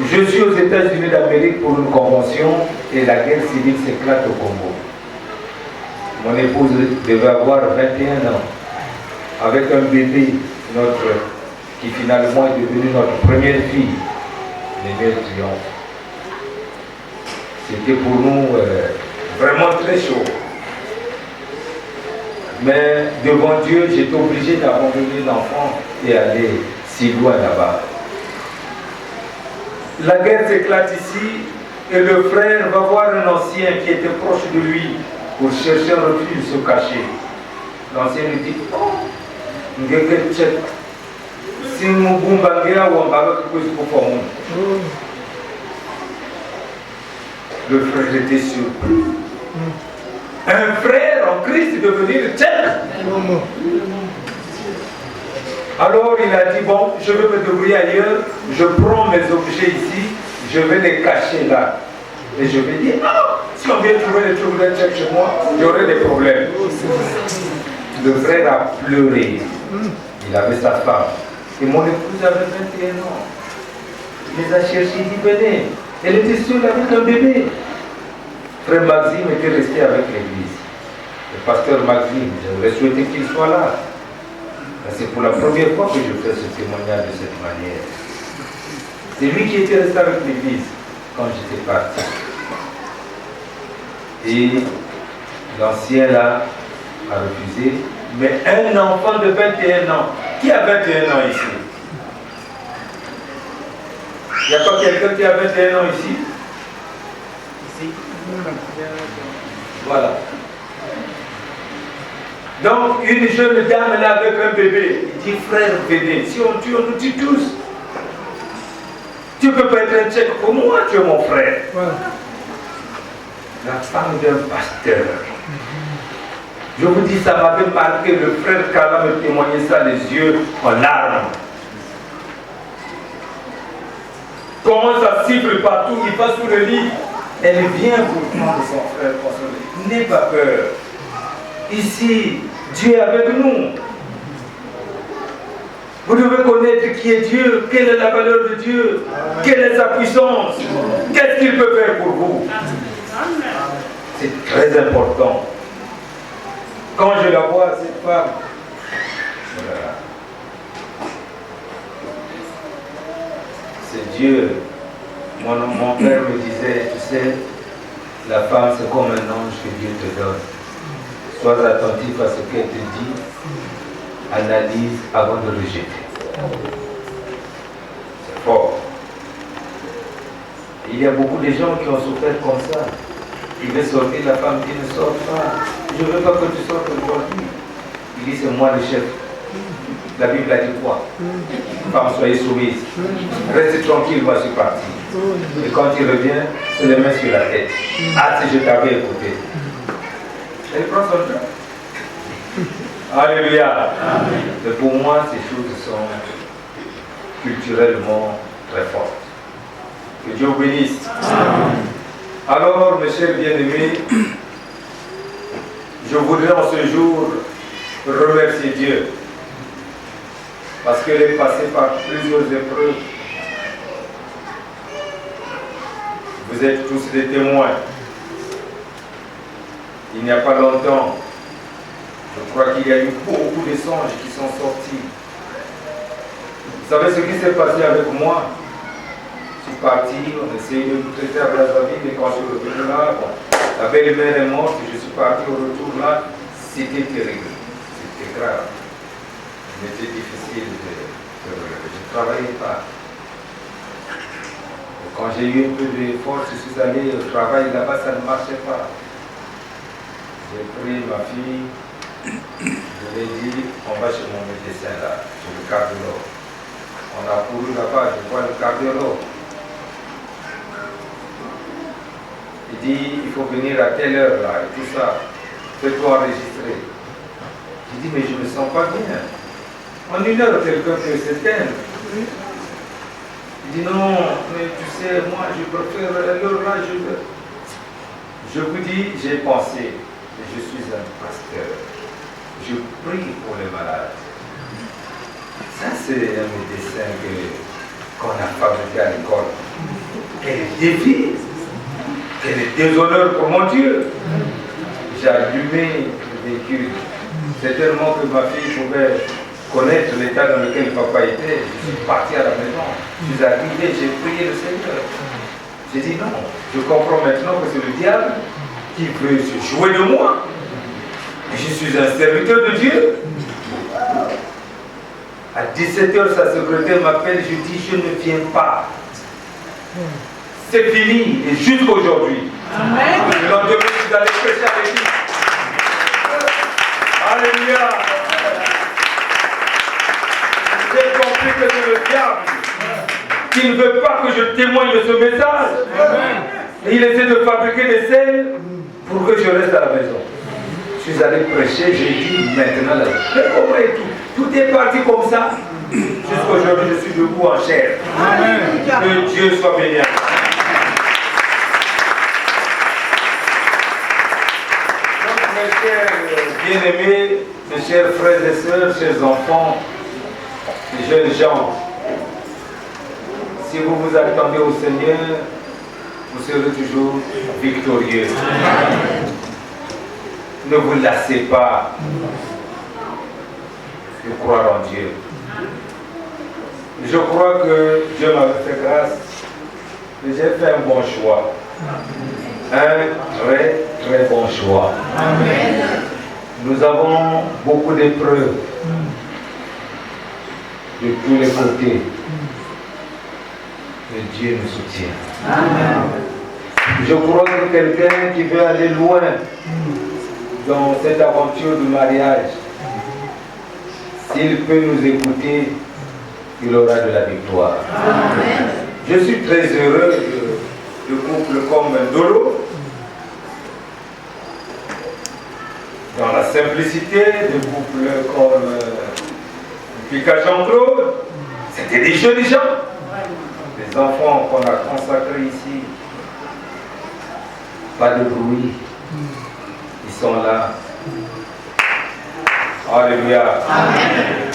[SPEAKER 6] Je suis aux États-Unis d'Amérique pour une convention et la guerre civile s'éclate au Congo. Mon épouse devait avoir 21 ans. Avec un bébé, qui finalement est devenue notre première fille, l'aînée triomphe. C'était pour nous vraiment très chaud. Mais devant Dieu, j'étais obligé d'abandonner l'enfant et aller si loin là-bas. La guerre s'éclate ici et le frère va voir un ancien qui était proche de lui pour chercher un refuge, se cacher. L'ancien lui dit, oh, le frère était surpris. Un frère en Christ devenir tchèque. Alors il a dit, bon, je vais me débrouiller ailleurs, je prends mes objets ici, je vais les cacher là. Et je vais dire, ah, si on vient trouver les trucs d'un tchèque chez moi, j'aurai des problèmes. Le frère a pleuré. Il avait sa femme. Et mon épouse avait 21 ans. Il les a cherchés, il dit, venez. Elle était seule avec un bébé. Frère Maxime était resté avec l'église. Le pasteur Maxime, j'aurais souhaité qu'il soit là. C'est pour la première fois que je fais ce témoignage de cette manière. C'est lui qui était resté avec l'église quand j'étais parti. Et l'ancien là a refusé. Mais un enfant de 21 ans, qui a 21 ans ici? Il n'y a pas quelqu'un qui a 21 ans ici? Ici. Voilà. Donc, une jeune dame là avec un bébé, il dit, frère, venez, si on tue, on nous tue tous. Tu ne peux pas être un tchèque pour moi, tu es mon frère. Ouais. La femme d'un pasteur. Je vous dis, ça m'avait marqué, le frère Kala me témoignait ça, les yeux en larmes. Comment ça siffle partout, il va sous le lit. Elle vient pour prendre son frère consoler. N'aie pas peur. Ici, Dieu est avec nous. Vous devez connaître qui est Dieu, quelle est la valeur de Dieu, quelle est sa puissance, qu'est-ce qu'il peut faire pour vous. C'est très important. Quand je la vois, cette femme, voilà. C'est Dieu. Mon père me disait, tu sais, la femme c'est comme un ange que Dieu te donne. Sois attentif à ce qu'elle te dit, analyse avant de rejeter. C'est fort. Il y a beaucoup de gens qui ont souffert comme ça. Il veut sortir, la femme dit ne sors pas. Je ne veux pas que tu sortes aujourd'hui. Il dit c'est moi le chef. La Bible a dit quoi? Femme, soyez soumise. Reste tranquille, moi je suis parti. Et quand il revient, c'est les mains sur la tête. Ah, si je t'avais écouté. Elle prend son temps. Alléluia. Mais pour moi, ces choses sont culturellement très fortes. Que Dieu vous bénisse. Alors, mes chers bien-aimés, Je voudrais en ce jour remercier Dieu parce qu'elle est passée par plusieurs épreuves. Vous êtes tous des témoins. Il n'y a pas longtemps, je crois qu'il y a eu beaucoup de songes qui sont sortis. Vous savez ce qui s'est passé avec moi? Je suis parti, on essayait de nous traiter à Brazzaville, et quand je suis revenu là, bon, la belle-mère est morte, je suis parti au retour là, c'était terrible, c'était grave. C'était difficile, je ne travaillais pas. Et quand j'ai eu un peu de force, je suis allé au travail là-bas, ça ne marchait pas. J'ai pris ma fille, je lui ai dit, on va chez mon médecin là, chez le cardiologue. On a couru là-bas, je vois le cardiologue. Il dit, il faut venir à telle heure là, et tout ça. Fais-toi enregistrer. J'ai dit, mais je ne me sens pas bien. En une heure, quelqu'un peut s'éteindre. Il dit, non, mais tu sais, moi, je préfère l'heure là, je vous dis, j'ai pensé, je suis un pasteur. Je prie pour les malades. Ça, c'est un médecin qu'on a fabriqué à l'école. Quel défi! Quel déshonneur pour mon Dieu! J'ai allumé le véhicule. C'est tellement que ma fille pouvait connaître l'état dans lequel papa était. Je suis parti à la maison. Je suis arrivé, j'ai prié le Seigneur. J'ai dit non, je comprends maintenant que c'est le diable qui veut se jouer de moi. Je suis un serviteur de Dieu. À 17h, sa secrétaire m'appelle, je dis, je ne viens pas. C'est fini, et jusqu'à aujourd'hui. Le lendemain, je suis allé prêcher avec lui. Alléluia. J'ai compris que c'est le diable qui ne veut pas que je témoigne de ce message. Et il essaie de fabriquer des scènes pour que je reste à la maison. Je suis allé prêcher, j'ai dit maintenant là. Mais comment est tout est parti comme ça. Jusqu'à aujourd'hui, je suis debout en chair. Amen. Que Dieu soit béni. Donc, mes chers bien-aimés, mes chers frères et sœurs, chers enfants, les jeunes gens, si vous vous attendez au Seigneur, vous serez toujours victorieux. Ne vous lassez pas de croire en Dieu. Je crois que Dieu m'avait fait grâce et j'ai fait un bon choix. Un très très bon choix. Amen. Nous avons beaucoup d'épreuves de tous les côtés. Mais Dieu nous soutient. Amen. Je crois que quelqu'un qui veut aller loin dans cette aventure du mariage, s'il peut nous écouter, il aura de la victoire. Amen. Je suis très heureux de couple comme Dolo, dans la simplicité, de couple comme Pika Jean-Claude. C'était des jeunes gens, des enfants qu'on a consacrés ici. Pas de bruit. Ils sont là. Alléluia. Amen.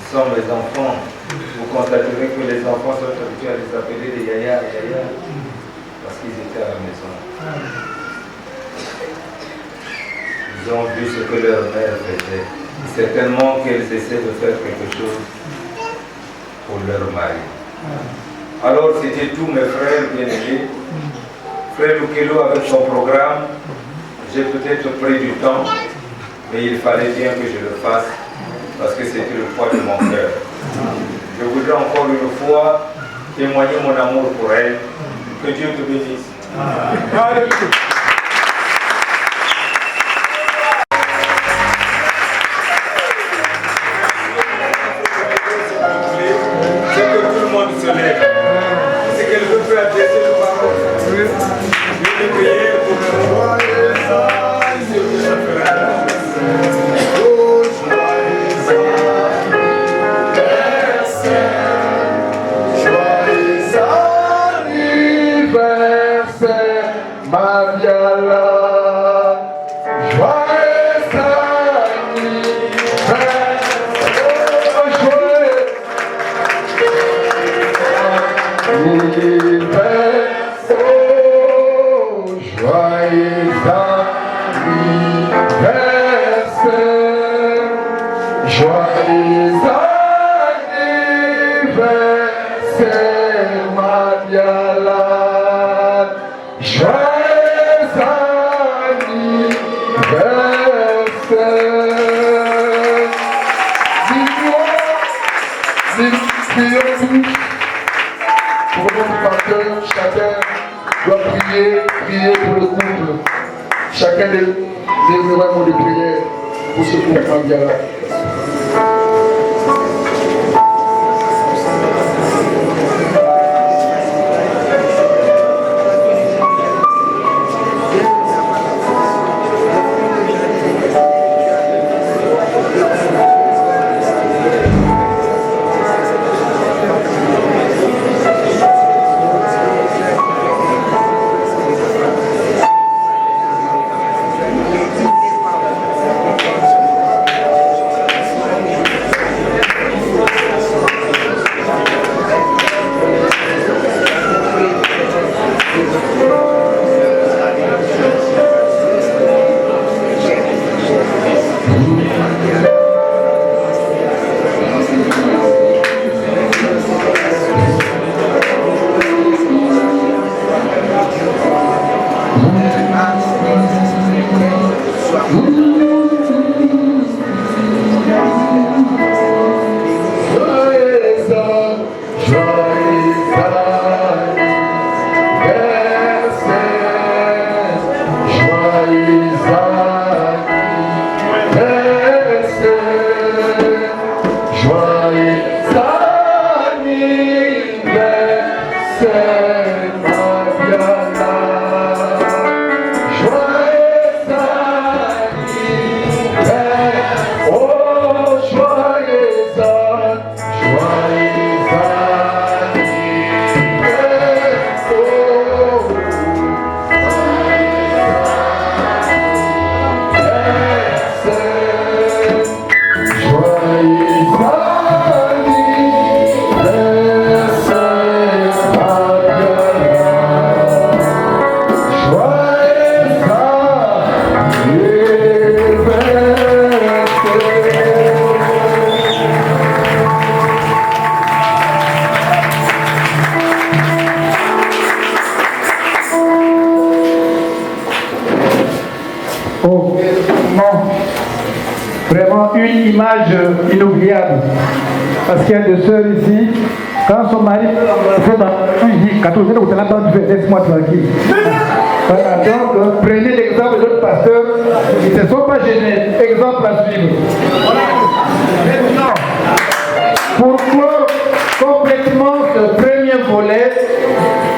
[SPEAKER 6] Ils sont mes enfants. Vous constaterez que les enfants sont habitués à les appeler des yaya, yaya, parce qu'ils étaient à la maison. Ils ont vu ce que leur mère faisait. Certainement qu'elles essaient de faire quelque chose pour leur mari. Alors c'était tous mes frères bien-aimés. Frère Lukelo avec son programme, j'ai peut-être pris du temps, mais il fallait bien que je le fasse parce que c'était le poids de mon cœur. Je voudrais encore une fois témoigner mon amour pour elle. Que Dieu te bénisse. Alléluia. C'est que tout le monde se lève. C'est qu'elle veut faire adresser le parole. Je vais prier pour le roi.
[SPEAKER 1] Joyeux anniversaire, Marie.
[SPEAKER 2] Mariala, joyeux anniversaire. Prions tous pour notre pasteur. Chacun doit prier pour le couple. Chacun des mots de prière pour ce couple Mariala.
[SPEAKER 5] Vraiment une image inoubliable. Parce qu'il y a des sœurs ici, quand son mari fait dans il dit 14 ans, laisse-moi tranquille. Voilà, donc prenez l'exemple de notre pasteur, ils ne se sont pas gênés. Exemple à suivre. Voilà. Maintenant, pour clore complètement ce premier volet,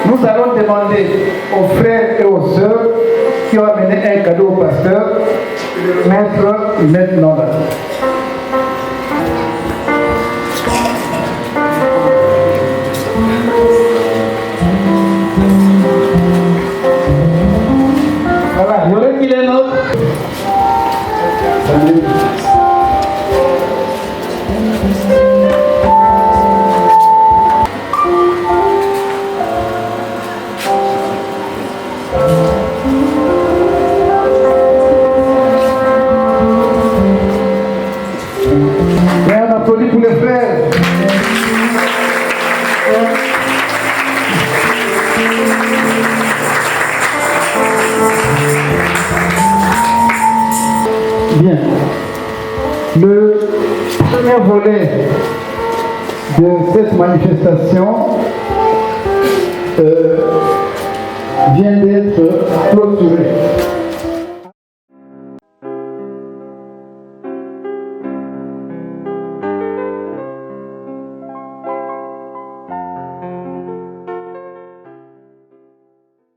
[SPEAKER 5] nous allons demander aux frères et aux sœurs qui ont amené un cadeau au pasteur de le mettre maintenant là. Voilà, il y aurait qu'il est notre. Salut. Pour les frères. Bien. Le premier volet de cette manifestation vient d'être clôturé.